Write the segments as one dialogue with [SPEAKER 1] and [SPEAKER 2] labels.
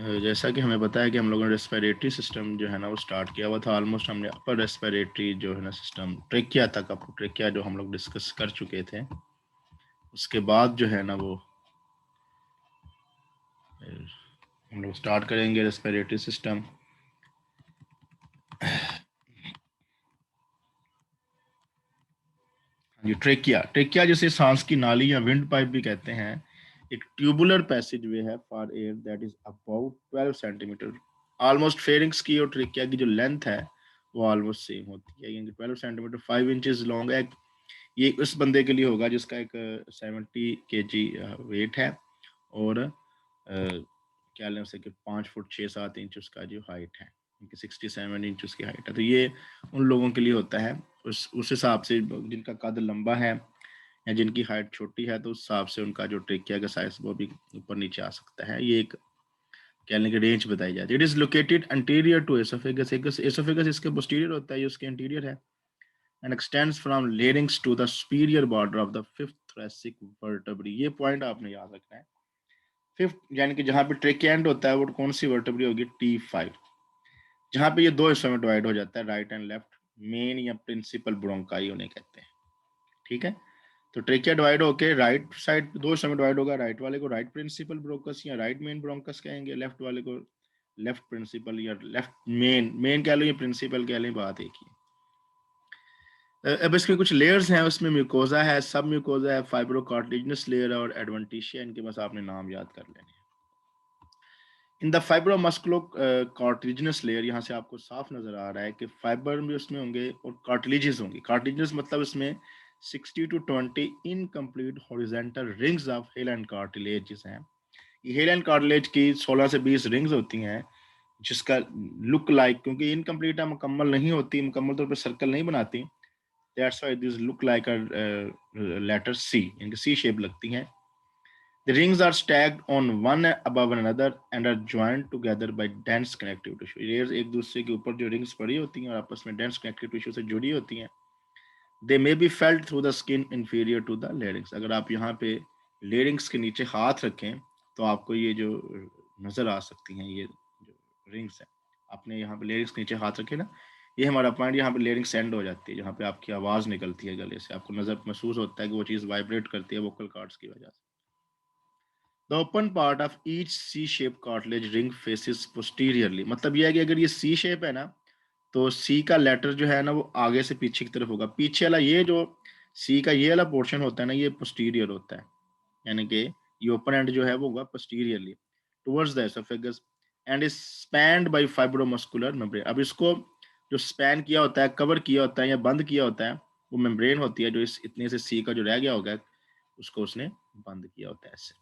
[SPEAKER 1] जैसा कि हमें पता है कि हम लोगों ने रेस्पिरेटरी सिस्टम जो है ना वो स्टार्ट किया हुआ था। ऑलमोस्ट हमने अपर रेस्पिरेटरी जो है ना सिस्टम ट्रेकिया तक, अपर ट्रेकिया जो हम लोग डिस्कस कर चुके थे। उसके बाद जो है ना वो हम लोग स्टार्ट करेंगे रेस्पिरेटरी सिस्टम। ये ट्रेकिया, ट्रेकिया जिसे सांस की नाली या विंड पाइप भी कहते हैं, एक ट्यूबुलर पैसेज वे है for air that is about 12 centimetre. Almost pharynx की और ट्रेकिया की जो लेंथ है वो ऑलमोस्ट सेम होती है, यानी 12 सेंटीमीटर 5 इंचेस लॉन्ग है। ये उस बंदे के लिए होगा जिसका एक 70 kg वेट है और क्या लें उसे कि 5 फुट 6-7 इंच उसका जो हाइट है, 67 इंच उसकी हाइट है। तो ये उन लोगों के लिए होता है। उस हिसाब से जिनका कद लंबा है या जिनकी हाइट छोटी है, तो उस हिसाब से उनका जो ट्रेकिया का साइज वो भी ऊपर नीचे आ सकता है। ये एक कहने की रेंज बताई जाती है। It is located anterior to oesophagus. Oesophagus इसके पोस्टीरियर होता है, ये उसके इंटीरियर है, and extends from larynx to the superior border of the fifth thoracic vertebrae. ये पॉइंट आपने याद रखना है। फिफ्थ यानी कि जहां पे ट्रेकिया एंड होता है वो कौन सी वर्टेब्री होगी? T5, जहां पे ये दो हिस्सों में डिवाइड हो जाता है, राइट एंड लेफ्ट। मेन या प्रिंसिपल ब्रोंकाई उन्हें कहते हैं। ठीक है, तो ट्रेकिया डिवाइड होके राइट साइड दो हिस्सों में डिवाइड होगा। राइट वाले को राइट प्रिंसिपल ब्रोंकस या राइट मेन ब्रोंकस कहेंगे, लेफ्ट वाले को लेफ्ट प्रिंसिपल या लेफ्ट मेन। मेन कह लो या प्रिंसिपल कह लें, बात एक ही है। अब इसके कुछ लेयर्स हैं, उसमें म्यूकोजा है, सब म्यूकोजा है, फाइब्रोकार्टिलिजिनस लेयर और एडवेंटिशिया। इनके बस आपने नाम याद कर लेने हैं। इन द फाइब्रोमस्कुलो कार्टिलिजिनस लेयर, यहाँ से आपको साफ नजर आ रहा है कि फाइबर भी उसमें होंगे और कार्टिलेजेस होंगे। कार्टिलेजेस मतलब इसमें 60 to 20 incomplete horizontal rings of hell and cartilages हैं। ये हेल एंड कार्टिलेज की 16 से 20 रिंग्स होती हैं, जिसका लुक लाइक, क्योंकि इनकम्प्लीट है, मुकम्मल नहीं होती, मुकम्मल तौर पर सर्कल नहीं बनाती, that's why this look like a letter C, इनकी सी शेप लगती हैं। The rings are stacked on one above another and are joined together by dense connective tissue. Layers एक दूसरे के ऊपर जो rings पड़ी होती हैं और आपस में dense connective tissue से जुड़ी होती हैं। They may be felt through the skin inferior to the larynx. अगर आप यहाँ पे larynx के नीचे हाथ रखें तो आपको ये जो नजर आ सकती हैं, ये जो rings हैं, आपने यहाँ पे larynx के नीचे हाथ रखे ना, ये हमारा पॉइंट, यहाँ पे larynx एंड हो जाती है, जहाँ पे आपकी आवाज निकलती है गले से। आपको नजर महसूस होता है कि वो चीज वाइब्रेट करती है वोकल कॉर्ड्स की वजह से। The open part of each C-shaped cartilage ring faces posteriorly। मतलब यह है कि अगर ये C शेप है ना, तो C का लेटर जो है ना वो आगे से पीछे की तरफ होगा। पीछे वाला ये जो C का ये वाला पोर्शन होता है ना, ये पोस्टीरियर होता है, यानी कि ये ओपन एंड जो है वो होगा posteriorly towards the oesophagus and is spanned by fibromuscular membrane. अब इसको जो स्पैन किया होता है, कवर किया होता है या बंद किया होता है, वो मेम्ब्रेन होती है जो इस इतने से C का जो रह गया होगा उसको उसने बंद किया होता है ऐसे।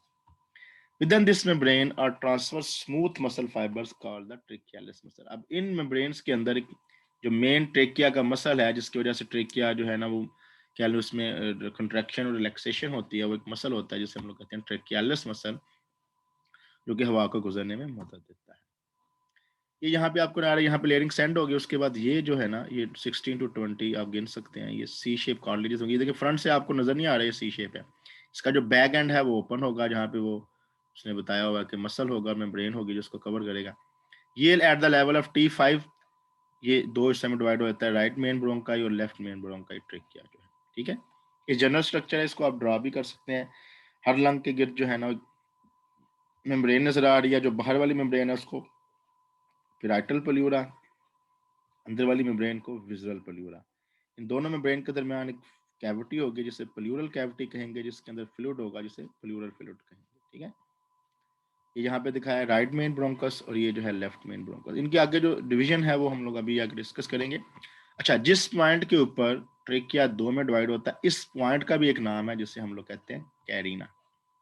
[SPEAKER 1] Within this membrane are transverse smooth muscle fibers called the trachealis muscle। अब इन membranes के अंदर जो मेन ट्रेकिया का मसल है, जिसकी वजह से ट्रेकिया जो है ना वो क्या लो उसमें कंट्रैक्शन और रिलैक्सेशन होती है, वो एक मसल होता है जिसे हम लोग कहते हैं ट्रेकियालिस मसल, जो कि हवा को गुजरने में मदद देता है। ये यहाँ पे आपको आ रहा है, यहाँ पे लेयरिंग सेंड होगी, उसके बाद ये जो है ना ये 16 to 20 आप गिन सकते हैं, ये सी शेप कार्टिलेजेस होंगी। देखिए फ्रंट से आपको नजर नहीं आ रहा है, ये सी शेप है। इसका जो बैक एंड है वो ओपन होगा, जहाँ पे वो उसने बताया होगा कि मसल होगा, मेम्ब्रेन होगी जो उसको कवर करेगा। ये at the level of T5 ये दो हिस्से में डिवाइड हो जाता है, राइट मेन ब्रोंकाई और लेफ्ट मेन ब्रोंकाई ट्रेकिया जो है। ठीक है, ये जनरल स्ट्रक्चर है, इसको आप ड्रा भी कर सकते हैं। हर लंग के गिर्द जो है ना मेम्ब्रेन नजर आ रही है, जो बाहर वाली मेम्ब्रेन है उसको पेराइटल प्लूरा, अंदर वाली मेम्ब्रेन को विजुअल प्लूरा। इन दोनों मेम्ब्रेन के दरमियान एक कैविटी होगी जिसे प्लूरल कैविटी कहेंगे, जिसके अंदर फ्लूइड होगा जिसे प्लूरल फ्लूइड कहेंगे। ठीक है, ये यहाँ पे दिखाया है राइट मेन ब्रोंकस और ये जो है लेफ्ट मेन ब्रोंकस। इनके आगे जो डिवीजन है वो हम लोग अभी आगे डिस्कस करेंगे। अच्छा, जिस पॉइंट के ऊपर ट्रेकिया दो में डिवाइड होता है, इस पॉइंट का भी एक नाम है जिसे हम लोग कहते हैं कैरिना।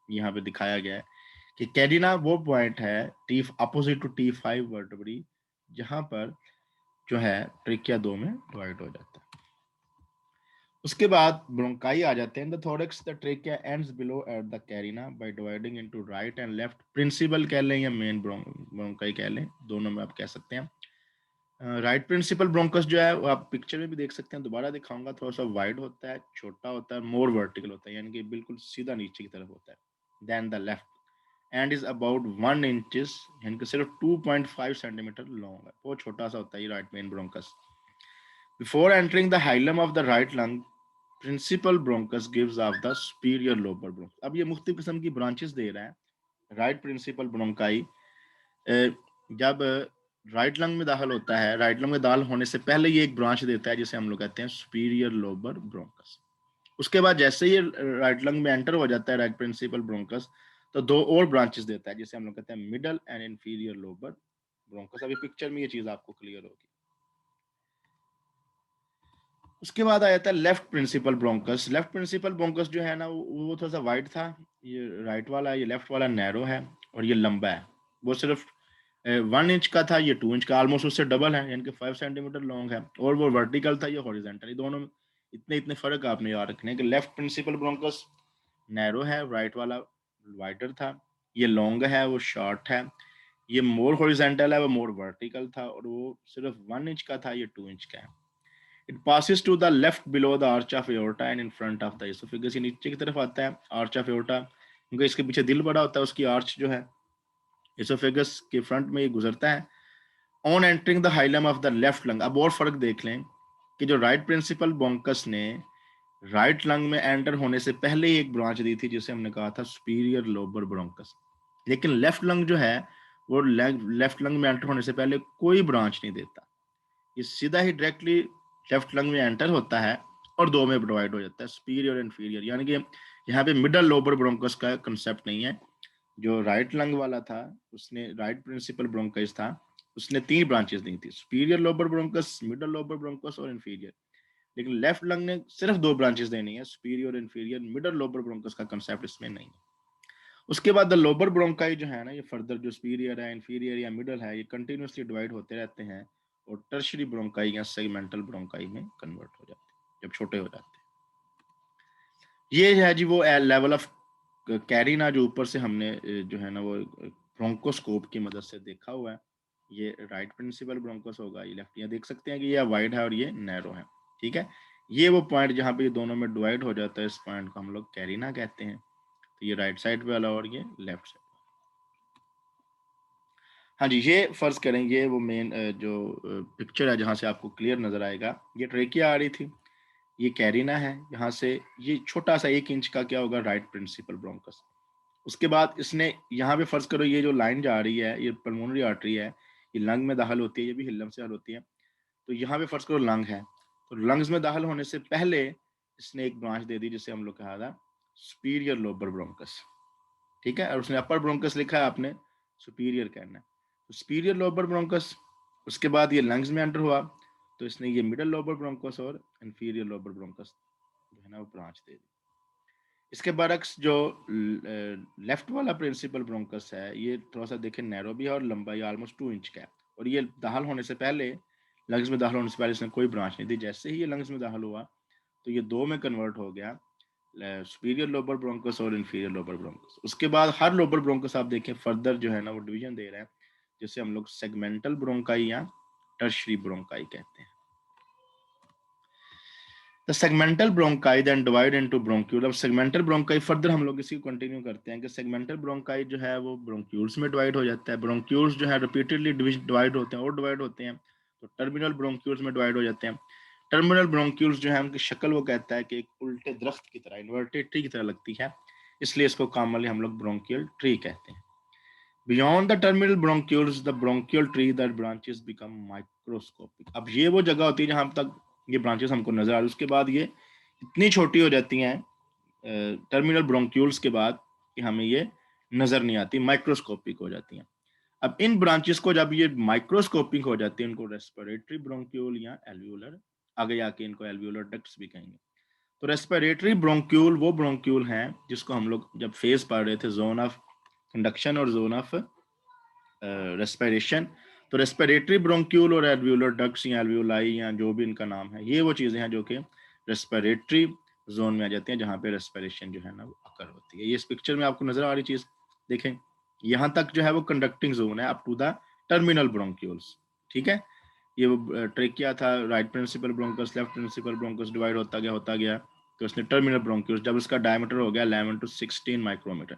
[SPEAKER 1] यहाँ पे दिखाया गया है कि कैरिना वो पॉइंट है टी अपोजिट टू T5 वर्टेब्री, जहां पर जो है ट्रेकिया दो में डिवाइड हो जाता है। उसके बाद ब्रोंकाई आ जाते हैं। The thorax the trachea ends below at the carina by dividing into right and left principal कह लें या मेन ब्रोंकाई कह लें, दोनों में आप कह सकते हैं। राइट प्रिंसिपल ब्रोंकस जो है वो आप पिक्चर में भी देख सकते हैं, दोबारा दिखाऊंगा, थोड़ा सा वाइड होता है, छोटा होता है, मोर वर्टिकल होता है, यानी कि बिल्कुल सीधा नीचे की तरफ होता है then the left. And is about 1 inches, यानी कि सिर्फ 2.5 सेंटीमीटर लॉन्ग है, बहुत छोटा सा होता है ये right main bronchus. Before entering the hilum of the right lung, principal bronchus gives off the superior lobar bronchus. अब ये मुख्तलिफ किस्म की ब्रांचेस दे रहा है। राइट प्रिंसिपल ब्रोंकाई जब राइट लंग में दाखिल होता है, राइट लंग में दाखिल होने से पहले ये एक ब्रांच देता है जिसे हम लोग कहते हैं सुपीरियर लोबर ब्रोंकस। उसके बाद जैसे ही राइट लंग में एंटर हो जाता है राइट प्रिंसिपल ब्रोंकस, तो दो और ब्रांचेस देता है जिसे हम लोग कहते हैं middle and inferior Lobar bronchus. अभी पिक्चर में ये चीज आपको क्लियर होगी। उसके बाद आ जाता है left principal bronchus. Left principal bronchus जो है ना वो थोड़ा सा वाइड था, ये राइट वाला, ये लेफ्ट वाला नैरो है और ये लंबा है। वो सिर्फ 1 इंच का था, ये 2 इंच का, ऑलमोस्ट उससे डबल है, यानी कि 5 सेंटीमीटर लॉन्ग है। और वो वर्टिकल था, ये हॉरिजेंटल। दोनों में इतने इतने फर्क आपने याद रखने कि लेफ्ट प्रिंसिपल ब्रोंकस नैरो है, राइट वाला वाइडर था। ये लॉन्ग है, वो शॉर्ट है। ये मोर हॉरिजेंटल है, वो मोर वर्टिकल था। और वो सिर्फ 1 इंच का था, ये 2 इंच का है। It passes to the left below the arch of aorta and in front of the oesophagus. ये नीचे की तरफ आता है आर्च ऑफ एओर्टा, क्योंकि इसके पीछे दिल बड़ा होता है, उसकी आर्च जो है एसोफेगस के फ्रंट में ये गुजरता है। On entering the hilum of the left lung, अब और फर्क देख लें कि जो राइट प्रिंसिपल ब्रोंकस ने राइट लंग में एंटर होने से पहले ही एक ब्रांच दी थी जिसे हमने कहा था सुपीरियर लोबर ब्रोंकस। लेकिन लेफ्ट लंग जो है वो लेफ्ट लंग में एंटर होने से पहले कोई ब्रांच नहीं देता। ये सीधा ही डायरेक्टली लेफ्ट लंग में एंटर होता है और दो में डिवाइड हो जाता है, सुपीरियर और इन्फीरियर। यानी कि यहाँ पे मिडल लोबर ब्रोंकस का कंसेप्ट नहीं है। जो राइट लंग वाला था, उसने राइट प्रिंसिपल ब्रोंकस था, उसने 3 ब्रांचेस दी थी, सुपीरियर लोबर ब्रोंकस, मिडल लोबर ब्रोंकस और इन्फीरियर। लेकिन लेफ्ट लंग ने सिर्फ 2 ब्रांचेस देनी है, सुपीरियर और इन्फीरियर। मिडल लोबर ब्रोंकस का कंसेप्ट इसमें नहीं है। उसके बाद द लोबर ब्रोंकाई जो है ना, ये फर्दर जो सुपीरियर है, इन्फीरियर या मिडल है, ये कंटिन्यूसली डिवाइड होते रहते हैं और टर्शरी ब्रोंकाई या सेगमेंटल ब्रोंकाई में कन्वर्ट हो जाते हैं जब छोटे हो जाते हैं। ये है जी वो लेवल ऑफ कैरिना जो ऊपर से हमने जो है ना वो ब्रोंकोस्कोप की मदद से देखा हुआ है। ये राइट प्रिंसिपल ब्रोंकोस होगा, ये लेफ्ट। यहाँ देख सकते हैं कि ये वाइड है और ये नैरो है, ठीक है। ये वो पॉइंट जहाँ पे ये दोनों में डिवाइड हो जाता है, इस पॉइंट को हम लोग कैरिना कहते हैं। तो ये राइट साइड वाला और ये लेफ्ट साइड। हाँ जी, ये फर्ज करें ये वो मेन जो पिक्चर है जहाँ से आपको क्लियर नजर आएगा, ये ट्रेकिया आ रही थी, ये कैरिना है। यहाँ से ये छोटा सा 1 इंच का क्या होगा राइट प्रिंसिपल ब्रोंकस। उसके बाद इसने यहाँ पे फर्ज करो ये जो लाइन जा रही है ये पल्मोनरी आर्टरी है, ये लंग में दाखिल होती है, ये भी हिल्लम से हल होती है। तो यहाँ पे फर्ज करो लंग है, तो लंग्स में दाखिल होने से पहले इसने एक ब्रांच दे दी जिसे हम लोग कहा था सुपीरियर लोबर ब्रोंकस, ठीक है। और उसने अपर ब्रोंकस लिखा है, आपने सुपीरियर कहना है। तो सुपीरियर लोबर ब्रोंकस, उसके बाद ये लंग्स में एंटर हुआ, तो इसने ये मिडल लोबर ब्रोंकस और इंफीरियर लोबर ब्रोंकस जो है ना वो ब्रांच दे दी। इसके बरक्स जो लेफ्ट वाला प्रिंसिपल ब्रोंकस है, ये थोड़ा सा देखें नैरो भी है और लंबाई ऑलमोस्ट 2 इंच का है। और ये दाखिल होने से पहले, लंग्स में दाखिल होने से पहले इसने कोई ब्रांच नहीं दी। जैसे ही ये लंग्स में दाखिल हुआ तो ये दो में कन्वर्ट हो गया, सुपीरियर लोबर ब्रोंकस और इंफीरियर लोबर ब्रोंकस। उसके बाद हर लोबर ब्रोंकस आप देखें फर्दर जो है ना वो डिवीजन दे रहे हैं, जिसे हम लोग सेगमेंटल ब्रोंकाई या टर्शरी ब्रोंकाई कहते हैं। The segmental bronchi then divide into bronchiole. अब सेगमेंटल ब्रोंकाई फर्दर हम लोग इसी को कंटिन्यू करते हैं कि सेगमेंटल ब्रोंकाई जो है वो ब्रोंक्यूल्स में डिवाइड हो जाता है। ब्रोंक्यूल्स जो है रिपीटेडली डिवाइड होते हैं और डिवाइड होते हैं, तो टर्मिनल ब्रोंक्यूल्स में डिवाइड हो जाते हैं। टर्मिनल ब्रोंक्यूल्स जो है उनकी शक्ल वो कहता है कि एक उल्टे दरख्त की तरह, इन्वर्टेड ट्री की तरह लगती है, इसलिए इसको कॉमनली हम लोग ब्रोंकियल ट्री कहते हैं। Beyond the terminal bronchioles the bronchial tree that branches become microscopic. अब ये वो जगह होती है जहां तक ये ब्रांचेस हमको नजर आ रही है, उसके बाद ये इतनी छोटी हो जाती हैं टर्मिनल ब्रोंक्यूल्स के बाद कि हमें ये नजर नहीं आती, माइक्रोस्कोपिक हो जाती हैं। अब इन ब्रांचेस को जब ये माइक्रोस्कोपिक हो जाती है, इनको रेस्पिरेटरी ब्रोंक्यूल या एल्वियोलर, आगे आके इनको एल्वियोलर डक्ट्स भी कहेंगे। तो रेस्पिरेटरी ब्रोंक्यूल वो ब्रोंक्यूल हैं जिसको हम लोग जब फेज पढ़ रहे थे, जोन ऑफ कंडक्शन और जोन ऑफ रेस्पिरेशन, तो रेस्पिरेटरी ब्रोंक्यूल और एल्वियोलर डक्ट्स या एल्वियोलाई या जो भी इनका नाम है, ये वो चीजें हैं जो कि रेस्पिरेटरी जोन में आ जाती हैं, जहाँ पे रेस्पिरेशन जो है ना वो अकर होती है। ये इस पिक्चर में आपको नजर आ रही चीज देखें, यहाँ तक जो है वो कंडक्टिंग जोन है up to the terminal bronchioles, ठीक है। ये वो ट्रेकिया था, right principal bronchus, left principal bronchus, divide होता गया, तो इसने टर्मिनल ब्रोंक्यूल्स, जब इसका डायमीटर हो गया 11 to 16 माइक्रोमीटर,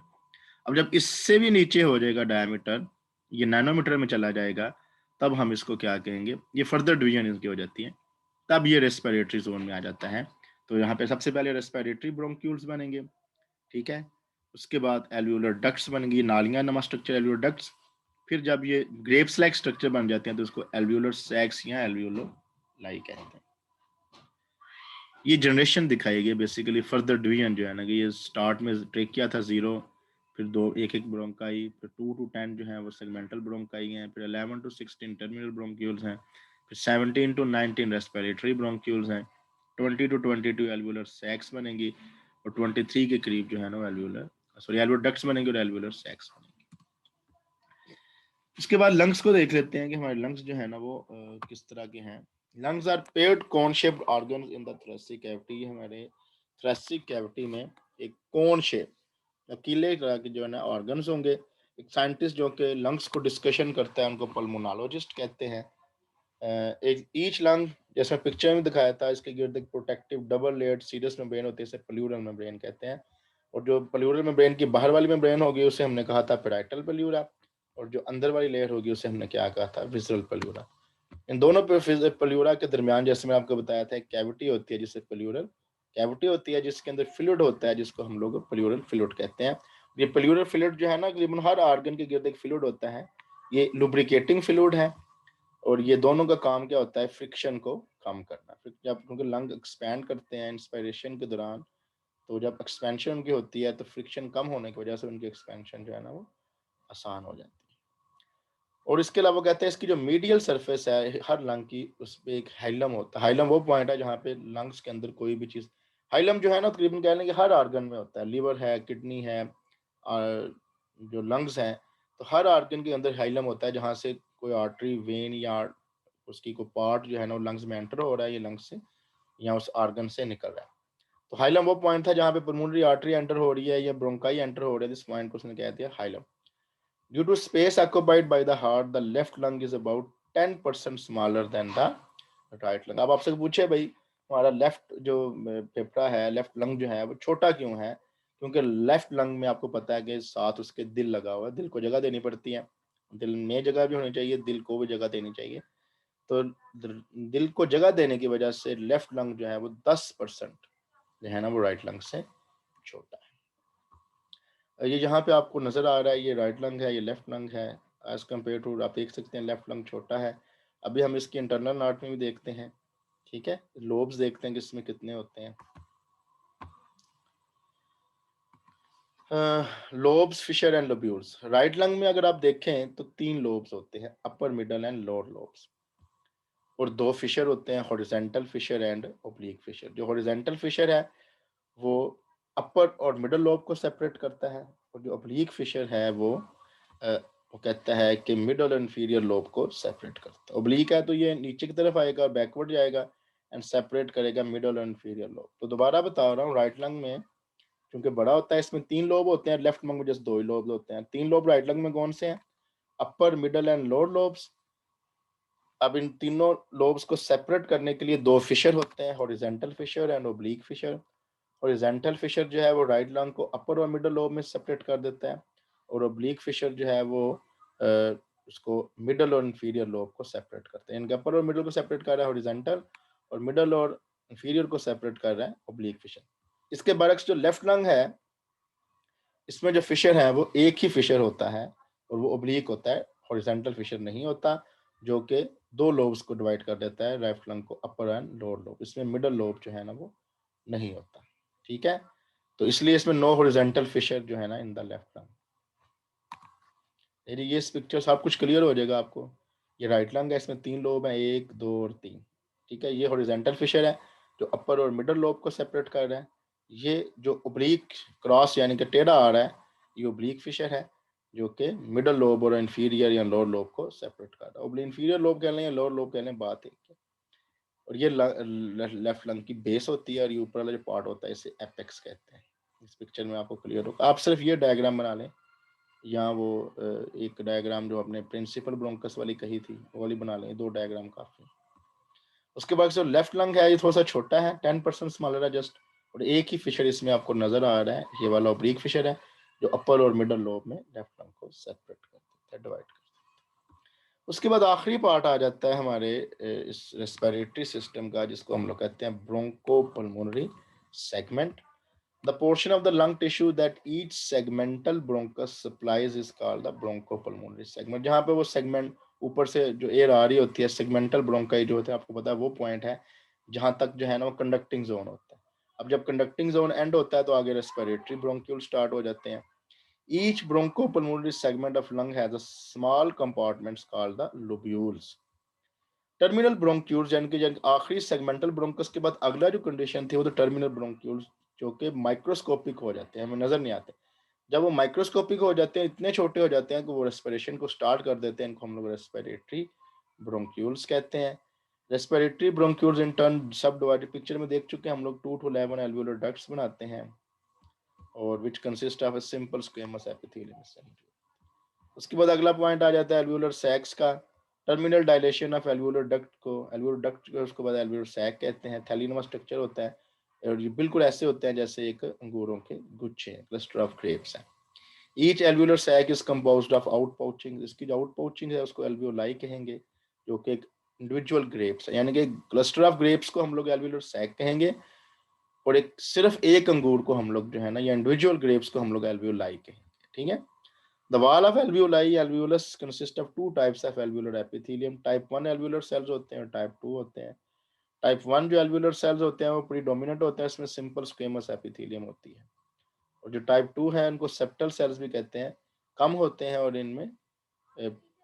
[SPEAKER 1] अब जब इससे भी नीचे हो जाएगा डायमीटर, ये नैनोमीटर में चला जाएगा, तब हम इसको क्या कहेंगे, ये फर्दर डिवीजन इसकी हो जाती है, तब ये रेस्पिरेटरी जोन में आ जाता है। तो यहाँ पे सबसे पहले रेस्पिरेटरी ब्रोंक्यूल्स बनेंगे, ठीक है। उसके बाद एल्वियोलर डक्ट्स बनेंगी, नालियां नमा स्ट्रक्चर एल्वियोलर डक्ट्स। फिर जब ये ग्रेप्स लाइक स्ट्रक्चर बन जाते हैं तो उसको एल्वियोलर सैक्स या एल्वियोलर लाई कहते हैं। ये जनरेशन दिखाई गई बेसिकली, फर्दर डिवीजन जो है ना, कि ये स्टार्ट में ट्रेकिया था 0, फिर 2 एक ब्रोंकाई, फिर 2 to 10 जो है वो सेगमेंटल ब्रोंकाई हैं, फिर 11 to 16 टर्मिनल ब्रोंक्यूल्स हैं, फिर 17 to 19 रेस्पिरेटरी ब्रोंक्यूल्स हैं, 20 to 22 एल्वियोलर सैक्स बनेंगी, और 23 के करीब जो है ना एल्वियोलर एल्वियोलर डक्ट्स बनेंगे और एल्वियोलर सैक्स बनेंगे। इसके बाद लंग्स को देख लेते हैं कि हमारे लंग्स जो है ना वो किस तरह के हैं। Lungs are paired cone shaped organs in the thoracic cavity. हमारे थोरेसिक कैविटी में एक कोन शेप लकीले तरह के जो है ना ऑर्गन्स होंगे। एक साइंटिस्ट जो कि लंग्स को डिस्कशन करता है उनको पल्मोनोलॉजिस्ट कहते हैं। एक ईच लंग, जैसा पिक्चर में दिखाया था, इसके गिर्द एक protective double layered serous membrane होती है, इसे प्लूरल मेम्ब्रेन कहते हैं। और जो प्लूरल मेम्ब्रेन की बाहर वाली मेम्ब्रेन होगी उसे हमने कहा था पैराइटल प्लूरा, और जो अंदर वाली लेयर होगी उसे हमने क्या कहा था, विसरल प्लूरा। इन दोनों प्लूरा के दरमियान, जैसे मैं आपको बताया था, एक कैविटी होती है जिसे प्लूरल कैविटी होती है, जिसके अंदर फ्लूइड होता है जिसको हम लोग प्लूरल फ्लूइड कहते हैं। ये प्लूरल फ्लूइड जो है ना, तकरीबन हर ऑर्गन के गिर्द एक फ्लूइड होता है। ये लुब्रिकेटिंग फ्लूइड है, और ये दोनों का काम क्या होता है, फ्रिक्शन को कम करना। फिर जब क्योंकि लंग एक्सपैंड करते हैं इंस्पायरेशन के दौरान, तो जब एक्सपेंशन उनकी होती है तो फ्रिक्शन कम होने की वजह से उनकी एक्सपेंशन जो है ना वो आसान हो जाती है। और इसके अलावा कहते हैं इसकी जो मीडियल सरफेस है हर लंग की, उस पर एक हाइलम होता है। हाइलम वो पॉइंट है जहाँ पे लंग्स के अंदर कोई भी चीज़, हाइलम जो है ना तकरीबन कह लें कि हर ऑर्गन में होता है, लीवर है, किडनी है, और जो लंग्स हैं, तो हर ऑर्गन के अंदर हाइलम होता है, जहाँ से कोई आर्टरी, वेन या उसकी कोई पार्ट जो है ना वो लंग्स में एंटर हो रहा है, ये लंग्स से या उस ऑर्गन से निकल रहा है। तो हाइलम वो पॉइंट था जहाँ पे पल्मोनरी आर्टरी एंटर हो रही है या ब्रोंकाई एंटर हो रही है, इस पॉइंट को उसने कह दिया hilum. Due to space occupied by the heart, the left lung is about 10% smaller than the right lung. अब आपसे पूछे भाई हमारा लेफ्ट जो फेफड़ा है, लेफ्ट लंग जो है वो छोटा क्यों है? क्योंकि लेफ्ट लंग में आपको पता है कि साथ उसके दिल लगा हुआ है, दिल को जगह देनी पड़ती है, दिल में जगह भी होनी चाहिए, दिल को भी जगह देनी चाहिए। तो दिल को जगह देने की वजह से लेफ्ट लंग जो है वो 10% जो है ना वो राइट लंग से छोटा है। ये जहाँ पे आपको नज़र आ रहा है ये राइट लंग है, ये लेफ्ट लंग है। एज कम्पेयर टू आप देख सकते हैं लेफ्ट लंग छोटा है। अभी हम इसकी इंटरनल एनाटॉमी भी देखते हैं, ठीक है, लोब्स देखते हैं कि इसमें कितने होते हैं। Lobes, fissure and lobules. Right lung में अगर आप देखें तो 3 लोब्स होते हैं, upper, middle and lower lobes, और 2 फिशर होते हैं, horizontal fissure and oblique fissure. जो हॉरिजॉन्टल फिशर है वो अपर और मिडल लोब को सेपरेट करता है, और जो ओब्लिक फिशर है वो कहता है कि मिडल और इंफीरियर लोब को सेपरेट करता है। ओब्लिक है तो ये नीचे की तरफ आएगा और बैकवर्ड जाएगा एंड सेपरेट करेगा मिडल और इंफीरियर लोब। तो दोबारा बता रहा हूँ, राइट लंग में क्योंकि बड़ा होता है, इसमें 3 लोब होते हैं, लेफ्ट लंग में जस्ट 2 ही लोब होते हैं। 3 लोब राइट लंग में कौन से हैं? Upper, middle and lower lobes. अब इन तीनों लोब्स को सेपरेट करने के लिए 2 फिशर होते हैं, horizontal fissure and oblique fissure. Horizontal fissure जो है वो राइट लंग को अपर और मिडल लोब में सेपरेट कर देता है, और ओब्लिक फिशर जो है वो उसको मिडल और इंफीरियर लोब को सेपरेट करते हैं। इनके अपर और मिडल को सेपरेट कर रहा है हॉरिजॉन्टल, और मिडल और इंफीरियर को सेपरेट कर रहा है ओब्लिक फिशर। इसके बरक्स जो लेफ्ट लंग है, इसमें जो फिशर है वो एक ही फिशर होता है, और वो ओब्लिक होता है, हॉरिजॉन्टल फिशर नहीं होता, जो कि 2 लोब्स को डिवाइड कर देता है राइट लंग को, अपर एंड लोअर लोब। इसमें मिडल लोब जो है ना वो नहीं होता, ठीक है। तो इसलिए इसमें नो हॉरिजॉन्टल फिशर जो है ना इन द लेफ्ट लंग। ये इस पिक्चर सब कुछ क्लियर हो जाएगा आपको। ये राइट लंग है, इसमें 3 लोब हैं, 1, 2 और 3, ठीक है। ये हॉरिजॉन्टल फिशर है जो अपर और मिडल लोब को सेपरेट कर रहा है। ये जो ओब्लिक क्रॉस यानी कि टेढ़ा आ रहा है, ये ओब्लिक फिशर है जो कि मिडल लोब और इंफीरियर या लोअर लोब को सेपरेट कर रहा है। ओब्लिक इंफीरियर लोब कह लें या लोअर लोब कह लें, बात एक है। और ये लेफ्ट लंग की बेस होती है, और ये ऊपर वाला जो पार्ट होता है इसे एपेक्स कहते हैं। इस पिक्चर में आपको क्लियर होगा। आप सिर्फ ये डायग्राम बना लें, या वो एक डायग्राम जो आपने प्रिंसिपल ब्रोंकस वाली कही थी वो वाली बना लें, 2 डायग्राम काफी। उसके बाद जो लेफ्ट लंग है ये थोड़ा सा छोटा है, 10% स्मॉलर है जस्ट, और एक ही फिशर इसमें आपको नजर आ रहा है, ये वाला ओब्लिक फिशर है, जो अपर और मिडल लोब में लेफ्ट लंग को सेपरेट कर देता है, डिवाइड कर देता है। उसके बाद आखिरी पार्ट आ जाता है हमारे इस रेस्पिरेटरी सिस्टम का, जिसको हम लोग कहते हैं bronchopulmonary segment. The portion of the lung tissue that each segmental bronchus supplies is called the bronchopulmonary segment। जहाँ पे वो सेगमेंट ऊपर से जो एयर आ रही होती है, सेगमेंटल ब्रोंकाई जो होते हैं, आपको पता है वो पॉइंट है जहाँ तक जो है ना वो कंडक्टिंग जोन होता है। अब जब कंडक्टिंग जोन एंड होता है तो आगे रेस्पिरेटरी ब्रोंक्यूल स्टार्ट हो जाते हैं। Each bronchopulmonary segment of lung has a small compartments called the lobules। Terminal bronchioles यानी कि आखिरी सेगमेंटल ब्रोंकस के बाद अगला जो कंडीशन थी वो तो टर्मिनल ब्रोंक्यूल्स, जो कि माइक्रोस्कोपिक हो जाते हैं, हमें नजर नहीं आते। जब वो माइक्रोस्कोपिक हो जाते हैं, इतने छोटे हो जाते हैं कि वो रेस्पिरेशन को स्टार्ट कर देते हैं, इनको हम लोग रेस्पिरेटरी ब्रोंक्यूल्स कहते हैं। रेस्पिरेटरी ब्रोंक्यूल्स इन टर्न सब डिवाइडेड, पिक्चर में देख चुके हैं हम लोग, 2 to 11 एल्वियोलर डक्ट्स बनाते हैं और which consist of a simple squamous epithelium. उसके बाद अगला पॉइंट आ जाता है एल्वियोलर सैक्स का। Terminal dilation of alveolar duct को, एल्वियोलर डक्ट उसके बाद एल्वियोलर सैक कहते हैं। थैलिनोमा स्ट्रक्चर होता है और ये बिल्कुल ऐसे होते हैं जैसे एक अंगूरों के गुच्छे, क्लस्टर ऑफ ग्रेप्स हैं। Each alveolar sac is composed of out pouching. इसकी जो आउट पाउचिंग है उसको एल्वियोलाई कहेंगे, जो कि एक इंडिविजुअल ग्रेप्स है, यानी कि क्लस्टर ऑफ ग्रेप्स को हम लोग एल्वियोलर सैक कहेंगे और एक सिर्फ एक अंगूर को हम लोग जो है ना, या इंडिविजुअल ग्रेप्स को हम लोग एल्वियोलाई कहेंगे। ठीक है। The wall of alveoli, alveolus consists of 2 types of alveolar epithelium। Type 1 alveolar cells होते हैं और Type 2 होते हैं। Type 1 जो alveolar cells होते हैं वो predominant होते हैं, इसमें simple squamous epithelium होती है। और जो Type 2 है उनको septal cells भी कहते हैं, कम होते हैं और इनमें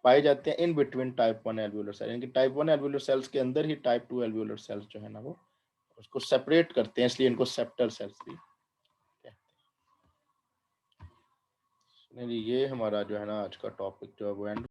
[SPEAKER 1] पाए जाते हैं in between Type 1 alveolar cells, यानी कि Type 1 alveolar cells के अंदर ही Type 2 alveolar cells जो है ना वो उसको सेपरेट करते हैं, इसलिए इनको septal cells भी कहते हैं। ये हमारा जो है ना आज का टॉपिक जो है वो एंड